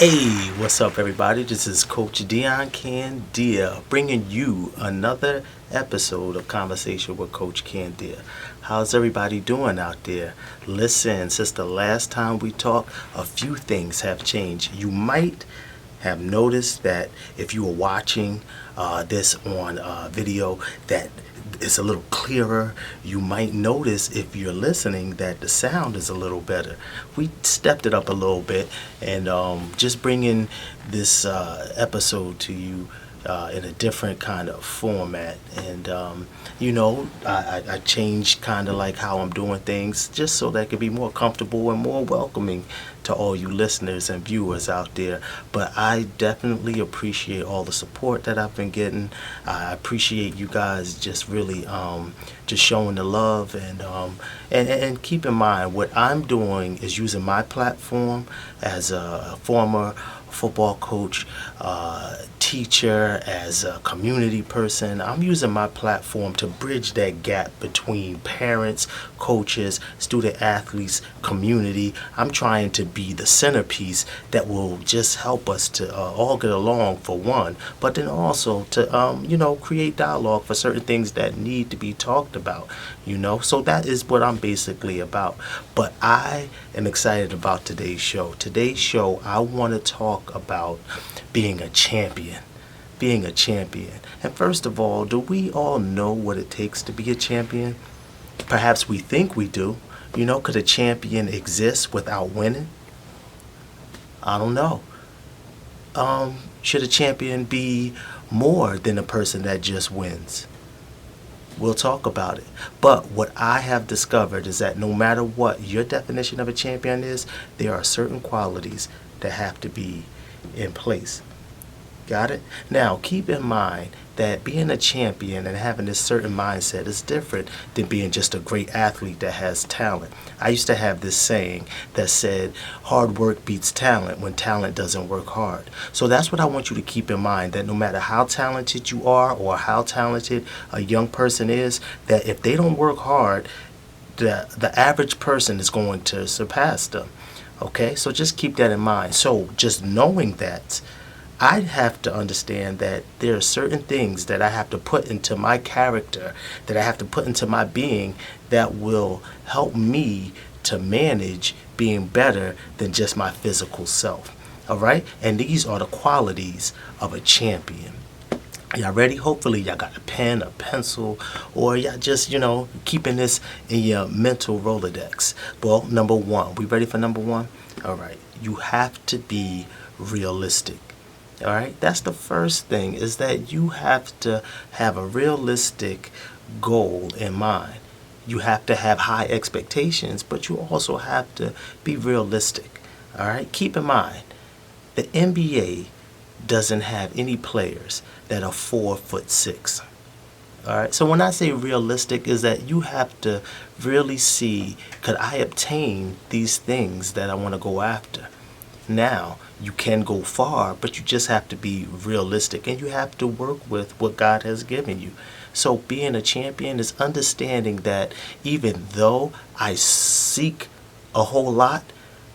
Hey, what's up, everybody? This is Coach Dion Candia bringing you another episode of Conversation with Coach Candia. How's everybody doing out there? Listen, since the last time we talked, a few things have changed. You might have noticed that if you were watching this on video, that it's a little clearer. You might notice if you're listening that the sound is a little better. We stepped it up a little bit and just bringing this episode to you in a different kind of format. And, I changed kind of like how I'm doing things just so that it could be more comfortable and more welcoming to all you listeners and viewers out there. But I definitely appreciate all the support that I've been getting. I appreciate you guys just really just showing the love and keep in mind what I'm doing is using my platform as a former football coach, teacher, as a community person. I'm using my platform to bridge that gap between parents, coaches, student athletes, community. I'm trying to be the centerpiece that will just help us to all get along for one, but then also to create dialogue for certain things that need to be talked about. So that is what I'm basically about. But I am excited about today's show. Today's show, I want to talk about being a champion. Being a champion. And first of all, do we all know what it takes to be a champion? Perhaps we think we do. Could a champion exist without winning? I don't know. Should a champion be more than a person that just wins? We'll talk about it. But what I have discovered is that no matter what your definition of a champion is, there are certain qualities that have to be in place. Got it? Now, keep in mind that being a champion and having this certain mindset is different than being just a great athlete that has talent. I used to have this saying that said, hard work beats talent when talent doesn't work hard. So that's what I want you to keep in mind, that no matter how talented you are or how talented a young person is, that if they don't work hard, the average person is going to surpass them. Okay? So just keep that in mind. So just knowing that, I have to understand that there are certain things that I have to put into my character, that I have to put into my being that will help me to manage being better than just my physical self. All right? And these are the qualities of a champion. Y'all ready? Hopefully y'all got a pen, a pencil, or y'all just, keeping this in your mental Rolodex. Well, number one. We ready for number one? All right. You have to be realistic. All right, that's the first thing, is that you have to have a realistic goal in mind. You have to have high expectations, but you also have to be realistic. All right, keep in mind, the NBA doesn't have any players that are 4'6". All right, so when I say realistic, is that you have to really see, could I obtain these things that I want to go after? Now, you can go far, but you just have to be realistic and you have to work with what God has given you. So being a champion is understanding that even though I seek a whole lot,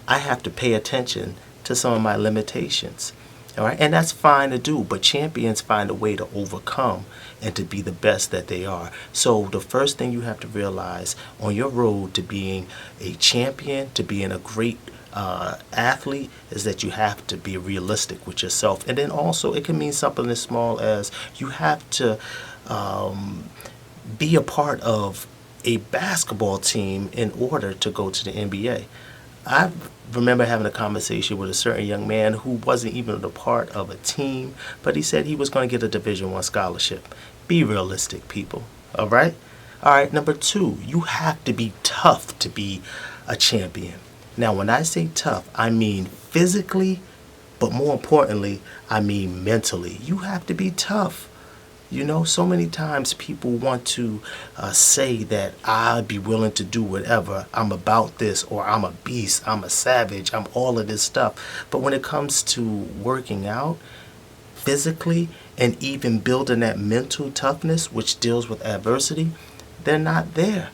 I have to pay attention to some of my limitations. All right, and that's fine to do, but champions find a way to overcome and to be the best that they are. So the first thing you have to realize on your road to being a champion, to being a great athlete, is that you have to be realistic with yourself. And then also it can mean something as small as you have to be a part of a basketball team in order to go to the NBA. I remember having a conversation with a certain young man who wasn't even a part of a team, but he said he was going to get a Division I scholarship. Be realistic, people. All right? All right, number two, you have to be tough to be a champion. Now, when I say tough, I mean physically, but more importantly, I mean mentally. You have to be tough. So many times people want to say that I'd be willing to do whatever. I'm about this, or I'm a beast, I'm a savage, I'm all of this stuff. But when it comes to working out physically and even building that mental toughness, which deals with adversity, they're not there.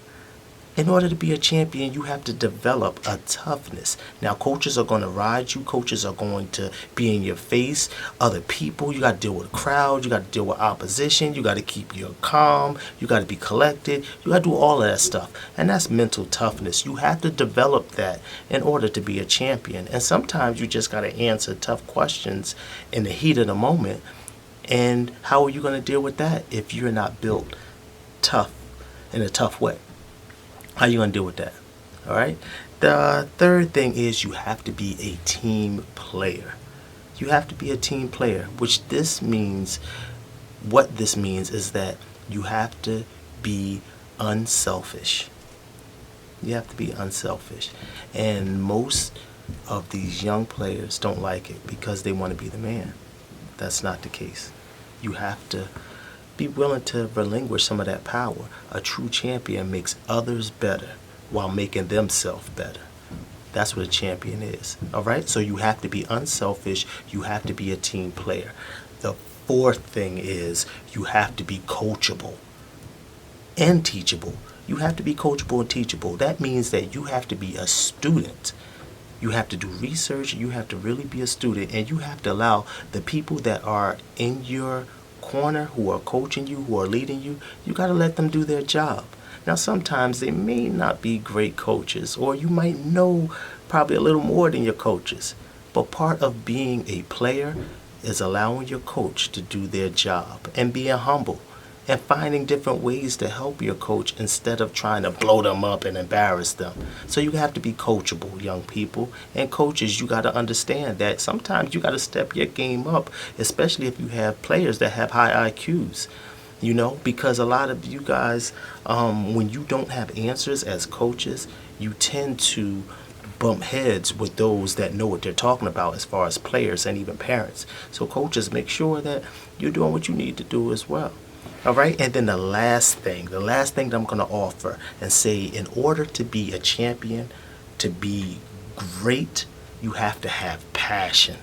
In order to be a champion, you have to develop a toughness. Now, coaches are going to ride you. Coaches are going to be in your face. Other people, you got to deal with crowds. You got to deal with opposition. You got to keep your calm. You got to be collected. You got to do all of that stuff. And that's mental toughness. You have to develop that in order to be a champion. And sometimes you just got to answer tough questions in the heat of the moment. And how are you going to deal with that if you're not built tough in a tough way? How you going to deal with that? All right. The third thing is you have to be a team player. You have to be a team player, which this means, what this means is that you have to be unselfish. You have to be unselfish. And most of these young players don't like it because they want to be the man. That's not the case. You have to be willing to relinquish some of that power. A true champion makes others better while making themselves better. That's what a champion is. All right? So you have to be unselfish. You have to be a team player. The fourth thing is you have to be coachable and teachable. You have to be coachable and teachable. That means that you have to be a student. You have to do research. You have to really be a student. And you have to allow the people that are in your corner, who are coaching you, who are leading you, you got to let them do their job. Now, sometimes they may not be great coaches, or you might know probably a little more than your coaches. But part of being a player is allowing your coach to do their job and being humble and finding different ways to help your coach instead of trying to blow them up and embarrass them. So you have to be coachable, young people. And coaches, you got to understand that sometimes you got to step your game up, especially if you have players that have high IQs. You know, because a lot of you guys, when you don't have answers as coaches, you tend to bump heads with those that know what they're talking about as far as players and even parents. So coaches, make sure that you're doing what you need to do as well. All right, and then the last thing that I'm going to offer and say, in order to be a champion, to be great, you have to have passion.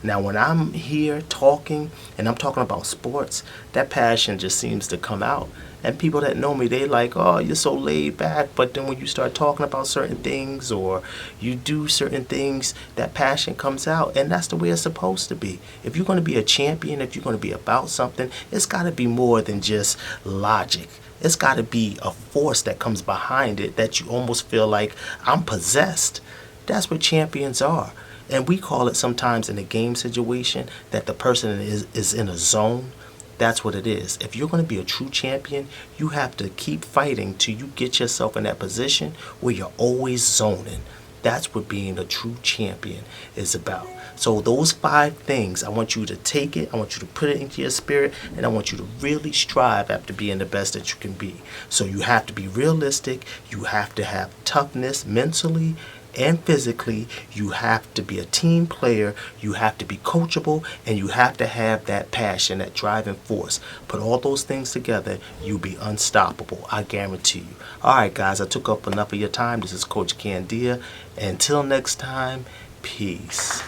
Now, when I'm here talking and I'm talking about sports, that passion just seems to come out. And people that know me, they like, oh, you're so laid back. But then when you start talking about certain things or you do certain things, that passion comes out. And that's the way it's supposed to be. If you're going to be a champion, if you're going to be about something, it's got to be more than just logic. It's got to be a force that comes behind it that you almost feel like I'm possessed. That's what champions are. And we call it sometimes in a game situation that the person is in a zone. That's what it is. If you're going to be a true champion, you have to keep fighting till you get yourself in that position where you're always zoning. That's what being a true champion is about. So those 5 things, I want you to take it, I want you to put it into your spirit, and I want you to really strive after being the best that you can be. So you have to be realistic, you have to have toughness mentally and physically, you have to be a team player, you have to be coachable, and you have to have that passion, that driving force. Put all those things together, you'll be unstoppable, I guarantee you. Alright guys, I took up enough of your time. This is Coach Candia. Until next time, peace.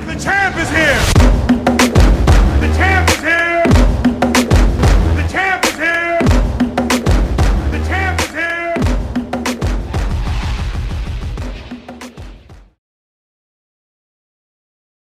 The champ is here!